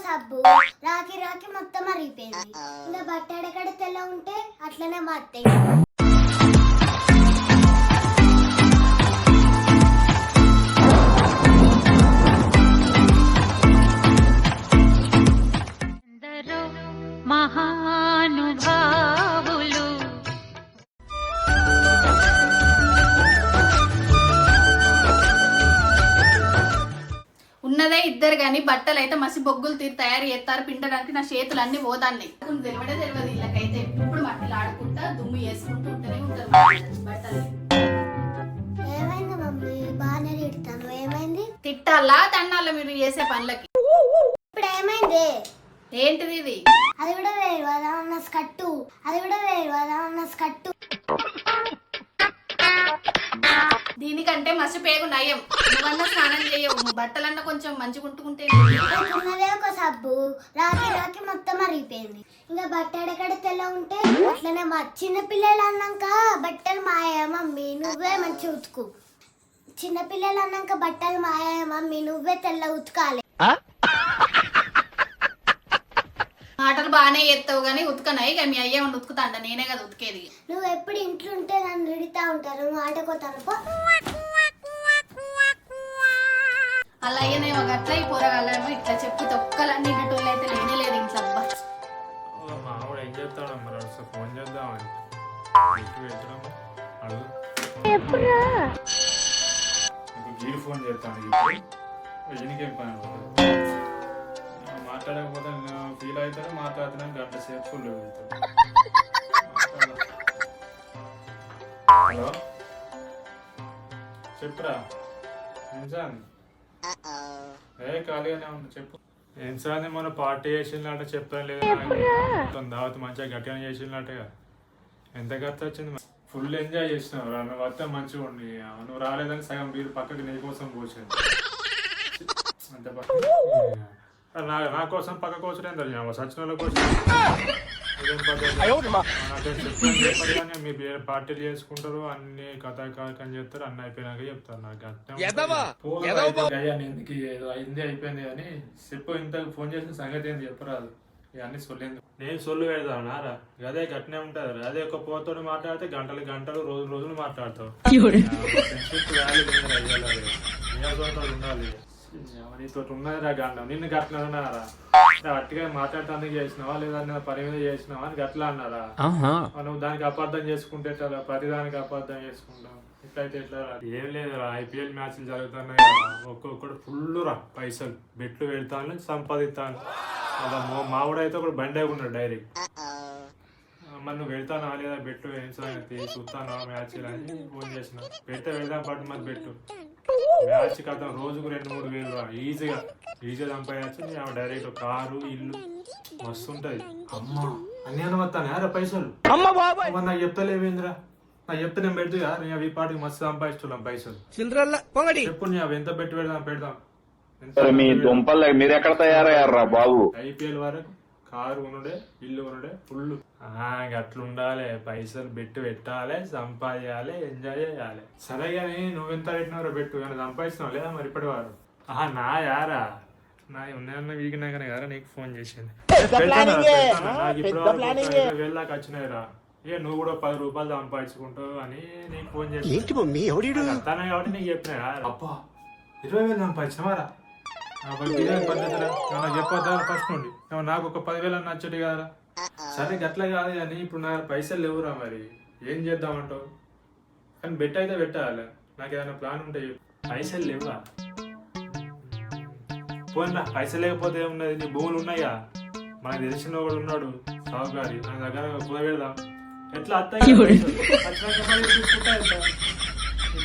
సబ్బు రాకి రాకి మొత్తం అరిగిపోయింది. ఇంకా బట్టడెక్కడ తెల్ల ఉంటే అట్లనే మాత్తాయి. మహానుభావులు ఉన్నదే ఇద్దరు గాని బట్టలు అయితే మసి బొగ్గులు తయారు చేస్తారు. పిండడానికి నా చేతులు అన్ని పోదాన్నాయి. తెలియదే తెలియదు వీళ్ళకైతే. ఇప్పుడు మట్టిలు ఆడుకుంటా దుమ్ము వేసుకుంటూ ఉంటూనే ఉంటారు బట్టలు. ఏమైంది మమ్మీ? బాగానే తిడతాను. ఏమైంది? తిట్టాలా తన్నాలా మీరు చేసే పనులకి? ఇప్పుడు ఏమైంది? ఏంటిది ఇది? అది కూడా వేరు కదా ఉన్న స్కట్టు. అది కూడా వేరు కదా ఉన్న స్కట్టు. దీనికంటే మసి పేగు నయం. నువ్వన్నా స్నానం చేయవు, నువ్వు బట్టలన్నా కొంచెం మంచిగా ఉంటుకుంటే. ఉన్నదే ఒక సబ్బు రాకి రాకి మొత్తం అరిగిపోయింది. ఇంకా బట్టడెక్కడ తెల్ల ఉంటే అట్లనే చిన్న పిల్లలు అన్నాక బట్టలు మాయా మమ్మీ నువ్వే మంచి ఉతుకు. చిన్న పిల్లలు అన్నాక బట్టలు మాయా మమ్మీ నువ్వే తెల్ల ఉతకాలి. మాటలు బాగానే చేస్తావు కానీ ఉతకనాయి. ఇక మీ అయ్యే ఉతుకుతా అంట, నేనే కదా ఉతికేది. నువ్వు ఎప్పుడు ఇంట్లో ఉంటే నన్ను తిడుతా ఉంటారు. నువ్వు ఆటకోతాను పో. అలా అయ్యనేమో గట్ల ఈ పోరగాళ్ళను ఇట్లా చెప్పి తొక్కలన్నీ ఇన్నటోళ్ళు అయితే లేనే లేదు ఇంట్లో. అబ్బా మావాడు ఏం చేస్తాడు మరి? ఒకసారి ఫోన్ చేద్దామని అడుగు. గీరు ఫోన్ చేస్తాను. ఈయనకేం పని మాట్లాడకపోతే ఫీల్ అవుతాను. మాట్లాడుతున్నాను గంట సేపు ఫుల్ వెళ్తాను. హలో చెప్పురా. ఏం సార్? ఖాళీగానే ఉంది చెప్పు. ఏం సార్ మన పార్టీ చేసినట్టు చెప్తాను లేదా? దావత్ మంచిగా గట్టిగా చేసినట్టుగా. ఎంత ఖర్చు వచ్చింది? ఫుల్ ఎంజాయ్ చేసినావు రా. నువ్వు వస్తే మంచిగా ఉండి, నువ్వు రాలేదని సగం వీరు పక్కకి నీ కోసం కూర్చొని అంత నా కోసం పక్క కూర్చొని సచిన వాళ్ళ కోసం మీ పార్టీలు చేసుకుంటారు. అన్ని కథా కార్యక్రమం చేస్తారు. అన్ని అయిపోయినాక చెప్తారు. నాకు ఎందుకు ఏదో అయింది అయిపోయింది అని చెప్పు. ఇంత ఫోన్ చేసిన సంగతి ఏంది చెప్పరాదు. ఇవన్నీ సొల్లేంది. నేను సొల్లు పెడతాను నారా. అదే గట్టినే ఉంటుంది. అదే ఒక పోతోడు మాట్లాడితే గంటలు గంటలు రోజులు మాట్లాడతావు. ఉండాలి నీతో ఉన్నది రా గండం. నిన్ను గట్ల అన్నారా? అట్టిగా మాట్లాడటానికి చేసినావా లేదా పని మీద చేసినావా అని గట్లా అన్నారా? నువ్వు దానికి అపార్థం చేసుకుంటే ప్రతిదానికి అపార్థం చేసుకుంటావు. ఇట్లయితే ఎట్లా? ఏం లేదురా, ఐపీఎల్ మ్యాచ్లు జరుగుతున్నాయి. ఒక్కొక్కడు ఫుల్ రా పైసలు బెట్లు పెడతాను సంపాదిస్తాను. అలా మావిడైతే ఒకడు బండి ఉన్నాడు డైరెక్ట్. మరి నువ్వు పెడతానా లేదా బెట్లు? ఏం సంగతి చూస్తానా మ్యాచ్ అని ఫోన్ చేసిన. పెడితే వెళ్దాం పట్టు. మరి బెట్టు మ్యాచ్ కథ రోజుకు 2-3 వేలు ఈజీగా సంపాదించి డైరెక్ట్ కారు ఇల్లు మస్తు ఉంటది. అమ్మా అన్ని అనుమతానే అరే పైసలు నాకు చెప్తలేవేంద్రా? నాకు చెప్తే నేను పెడుతుగా నీ అవి పాటికి మస్తు సంపాదిస్తున్నాం పైసలు. చెప్పు నీ అవి ఎంత పెట్టి పెడదాం. మీరు ఎక్కడ తయారయ్యారా బాబు? ఐపీఎల్ వరకు కారు కొనుడే ఇల్లు కొనుడే ఫుల్. అట్లుండాలి. పైసలు బెట్టు పెట్టాలి, సంపాదించాలి, ఎంజాయ్ చేయాలి. సరే కానీ నువ్వెంత పెట్టినారో బెట్టు కానీ సంపాదిస్తున్నావు లేదా మరి ఇప్పటి వారు? నా యారా నా ఉన్నాయన్న వీగినాకనే కదా నీకు ఫోన్ చేసింది. నాకు ఇప్పుడు వెళ్ళాక వచ్చినాయిరా. నువ్వు కూడా 10 రూపాయలు సంపాదించుకుంటావు అని నీకు ఫోన్ చేసి తనే కాబట్టి నీకు చెప్పినా. అబ్బా 20,000 సంపాదించినవారా? చెప్పొద్దా ఫస్ట్ నుండి? నాకు ఒక 10,000 నచ్చటి కదా. సరే గట్ల కాదు కానీ ఇప్పుడు నా పైసలు లేవురా. మరి ఏం చేద్దామంటావు? కానీ బెట్ అయితే పెట్టాలి. నాకు ఏదైనా ప్లాన్ ఉంటే పైసలు లేవురా. పోయినా పైసలు లేకపోతే ఏమున్నది? నీ భూములు ఉన్నాయా? మనకు తెలిసిన వాడు ఉన్నాడు సాగుగారి. నా దగ్గర కుదపెడదాం. ఎట్లా అత్తాయి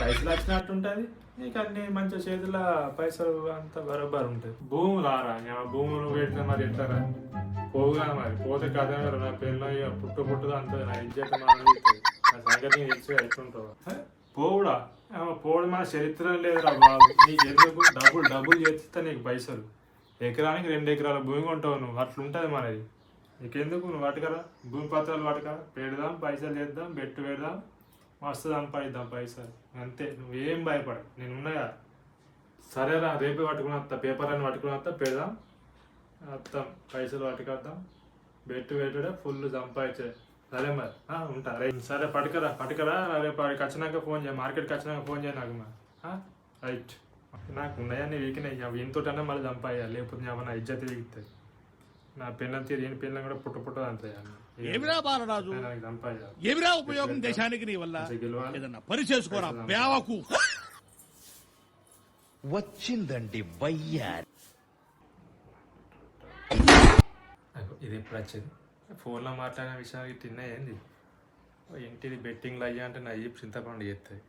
పైసలు వచ్చినట్టుంటది. నీకు అన్ని మంచి చేతుల పైసలు అంతా బరాబర్ ఉంటాయి. భూములు ఆరా భూములు పెట్టిన మరి ఎట్లా పోవుగా? మరి పోతే కథ నా పిల్ల పుట్టుదా అంత నా ఇజ్జత నా సంగతి తెలిసి ఎట్లుంటావు? పోవుడా? పోవడం మన చరిత్ర లేదురా బాబు. నీకు ఎందుకు? డబ్బులు చేస్తే నీకు పైసలు. ఎకరానికి 2 ఎకరాల భూమి కొంటావు నువ్వు. అట్లుంటది మనది. నీకెందుకు? నువ్వు పట్టుకరా భూమి పత్రాలు పట్టుకరా. పెడదాం పైసలు చేద్దాం బెట్టు పెడదాం మస్తు సంపాదిద్దాం పైసలు. అంతే. నువ్వేం భయపడ. నేను ఉన్నాయా? సరేరా రేపే పట్టుకుని వస్తా. పేపర్ అని పట్టుకుని వస్తా. పెడదాం మొత్తం పైసలు పట్టుకొద్దాం, బెట్టు పెట్టుడే ఫుల్ సంపాదించే. సరే మరి ఉంటా రైట్. సరే పట్టుకరా రేపు వచ్చినాక ఫోన్ చేయ, మార్కెట్కి వచ్చినాక ఫోన్ చేయ నాకు మరి. రైట్. నాకు ఉన్నాయని వీకినాయి, అవి ఇంతోటన్నా మళ్ళీ సంపాదించాలి, లేకపోతే నా ఇజ్జత్ వీగుతుంది. నా పిల్లలు తీరు ఏం పిల్లలు కూడా పుట్ట అంతే ఏమిరా బాలరాజు, నాకు సంపాదించాలి. ఏమిరా ఉపయోగం దేశానికి నీ వల్ల? ఏదన్నా పని చేసుకోరా బేవకు. వచ్చిందండి వయ్యారి. ఇది ఎప్పుడు వచ్చేది? ఫోన్లో మాట్లాడిన విషయానికి తిన్నాయి ఏంది? ఇంటిది బెట్టింగ్లు అయ్యా అంటే నా చెప్పి చింతపండు చేస్తాయి.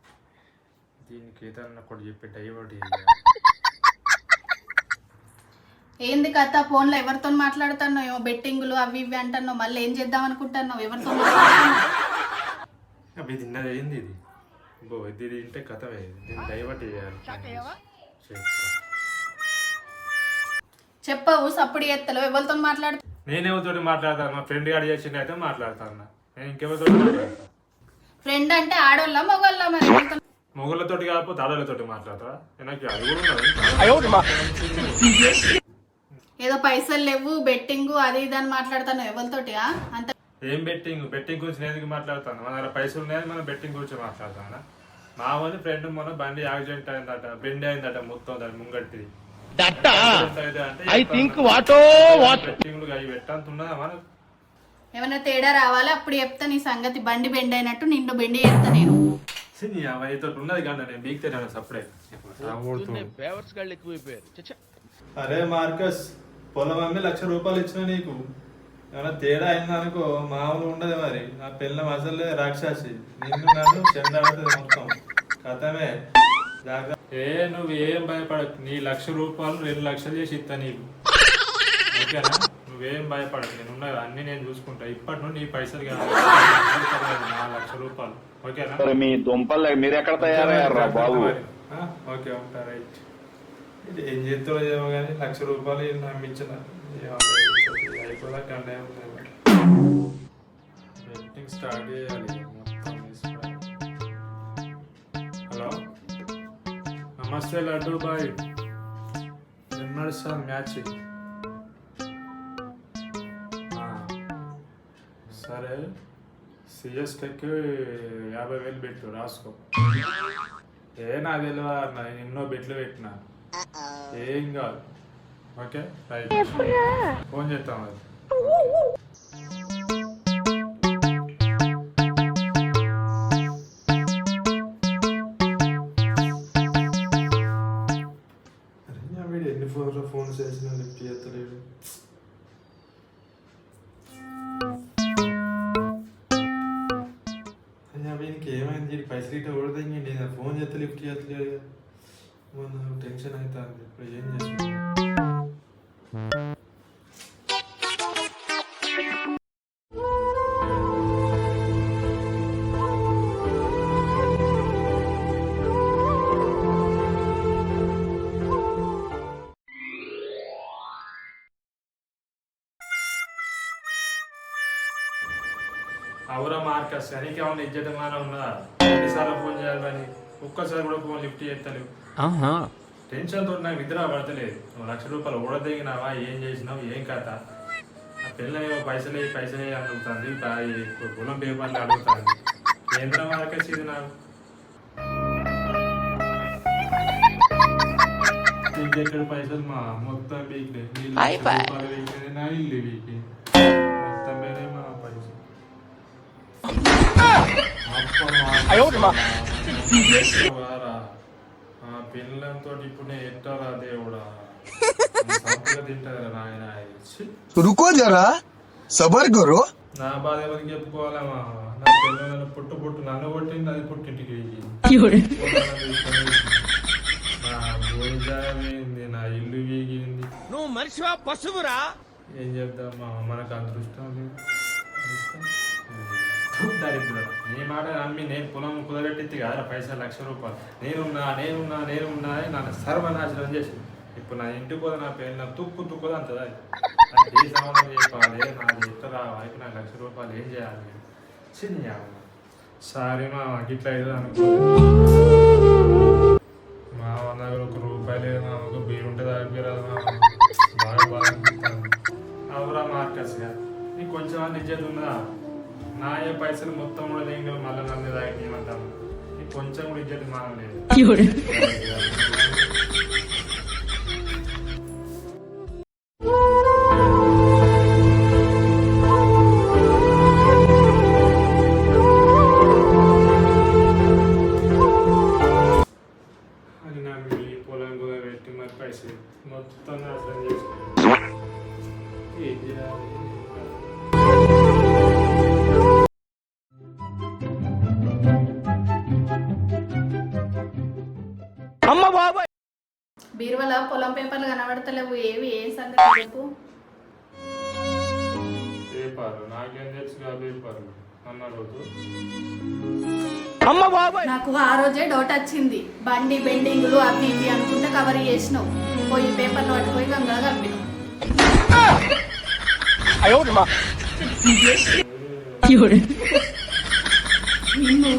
దీనికి ఏదన్నా ఒకటి చెప్పి డైవర్ట్ ఏంది కథ? ఫోన్లో ఎవరితో మాట్లాడుతున్నావు? ఏమో బెట్టింగులు అవి ఇవి అంటున్నావు, మళ్ళీ ఏం చేద్దాం అనుకుంటున్నావు? ఎవరితో అవి తిన్నది ఏంది? ఇది ఇది తింటే కథ దీన్ని డైవర్ట్ చేయాలి. చెప్పవు సప్పుడు ఎత్తలు, ఎవరితో మాట్లాడు? నేనెవరితోటి మాట్లాడతాను? మా ఫ్రెండ్ గారు చేసిండు అయితే మాట్లాడతాను. నేను ఇంకెవరితో మాట్లాడతాను? ఫ్రెండ్ అంటే ఆడోళ్ళ మొగోళ్ళ? మరి మొగళ్ళతోటి కాకపోతే ఆడోళ్ళతోటి మాట్లాడతారా? నాకు అది కూడా ఏదో పైసలు లేవు బెట్టింగ్ అది ఇది అని మాట్లాడుతాను ఎవరితోటి? అంత ఏం బెట్టింగ్ గురించి నేను ఎందుకు మాట్లాడతాను? మన దగ్గర పైసలు ఉన్నాయని మనం బెట్టింగ్ గురించి మాట్లాడతాను. మా వాళ్ళ ఫ్రెండ్ మొన్న బండి యాక్సిడెంట్ అయిందట, బెండ్ అయిందట మొత్తం దాని ముంగట్టిది. బెట్టింగ్లు అవి పెట్టంతున్నదా మనకు? ఏమైనా తేడా రావాలి అప్పుడు చెప్తా నీ సంగతి. బండి బెండ్ అయినట్టు నిన్ను బెండి చేస్తా నేను. అవైతే ఉన్నది కానీ నేను బీక్తే సపరేట్. అరే మార్కస్, పొలం అమ్మి ₹1,00,000 ఇచ్చిన నీకు, ఏమైనా తేడా అయిందనుకో మామూలు ఉండదు. మరి నా పిల్ల అసలే రాక్షసి, నిన్ను నన్ను చెందాడుతుంది మొత్తం కథమే. నువ్వేం భయపడకు, నీ ₹1,00,000 2 లక్షలు చేసి ఇస్తా నీకు, ఓకేనా? నువ్వేం భయపడకు, నేను ఉన్నది అన్ని నేను చూసుకుంటా. ఇప్పటి నుండి నీ పైసలు కాదు, ₹1,00,000, ఓకేనా? మీ దుంపలు మీరు ఎక్కడ తయారయ్యారా బాబు? ఓకే ఉంటా రైట్. ఏం చేస్తావో ఏమో కానీ ₹1,00,000 నమ్మించిన అయిపోదా కంటే బెట్టింగ్ స్టార్ట్ చేయాలి. హలో నమస్తే లడ్డు బాయ్, నడుస్తాను మ్యాచ్. సరే సిఎస్కేకి 50,000 పెట్టు, రాసుకో. నాకు తెలియదు, నేను ఎన్నో బెట్లు పెట్టినా, ఏం కాదు. ఓకే రైట్, ఫోన్ చేస్తాం. అది వీడు ఎన్ని ఫోన్ చేసినా లిఫ్ట్ చేస్తలేడు. వీనికి ఏమైంది? పైసలు ఇట్లా కొడదండి, నేను ఫోన్ చేస్తే లిఫ్ట్ చేస్తలేడు. టెన్షన్ అవుతుంది. ఇప్పుడు ఏం చేస్తుంది? అవురా మార్కస్, నీకేమన్నా ఇజ్జతమానం ఉన్నదా? ఎన్నిసార్లు ఫోన్ చేయాలని, ఒక్కసారి కూడా ఫోన్ లిఫ్ట్ చేస్తలేవు. టెన్షన్ తోటి నాకు నిద్ర పడతలేదు. నువ్వు ₹1,00,000 ఊడదిగినావా? ఏం చేసినావు? ఏం కథ? ఆ పిల్ల పైసలే అడుగుతుంది, పొలం పేపర్లు అడుగుతుంది. కేంద్ర మార్కెట్స్ ఇది నాకు ఇంకెక్కడ పైసలు మా మొత్తం వీక్లే వీక్లే నా ఇల్లు వీక్లే మొత్తం మీదే మా పైసలు. పిల్లలతో ఇప్పుడు నేను ఎట్టారా దేవుడా, తింటారా నాయన? रुको जरा सबर करो. నా బాధ ఎవరికి చెప్పుకోవాలమ్మా? నా పిల్లలను పుట్టు నన్ను కొట్టింది, అది పుట్టింటికి నా భోజనమైంది, నా ఇల్లు వీగింది. నువ్వు మనిషివా పశువురా? ఏం చేద్దామా, మనకు అదృష్టం లేదు. నీ మాట నమ్మి నేను పొలం కుదబెట్టింది కదా పైసలు ₹1,00,000. నేనున్నా నన్ను సర్వనాశనం చేసి ఇప్పుడు నా ఇంటికి పోదా, నా పేరు నా తుక్కుదా అంతదా? ఏ సమాధానం చెప్పాలి? నాది ఎట్లా రావాలి? నాకు ₹1,00,000 ఏం చేయాలి? చిన్న సారీ మా ఇట్లా ఏదో అనుకో. మా దగ్గర ₹1 లేదు, మా ఒక బీరు ఉంటుంది, అది రాదు. బాగా బాగా కొంచెం అని ఇచ్చేది ఉన్నదా? నా ఏ పైసలు మొత్తం కూడా నేను మళ్ళీ నన్ను దానికి ఏమంటాను, నీకు కొంచెం కూడా ఇచ్చేది మానం లేదు. అని నాకు ఈ పొలం కూడా పెట్టి మరి పైసలు మొత్తం నాశనం చేసుకున్నాను. ఏం చేయాలి? బీరువల పొలం పేపర్లు కనబడతలేవు, ఏవి ఏ సంగతి చెప్పు. పేపర్ నాకేం తెలుసు ఆ పేపర్లు అన్న రోజు. నాకు ఆ రోజే డౌట్ వచ్చింది. బండి బెండింగులు అవి ఇవి అనుకుంటే కవర్ చేసినావు, పోయి పేపర్లు పట్టుపోయి గంగా కలిపినావు. నిన్ను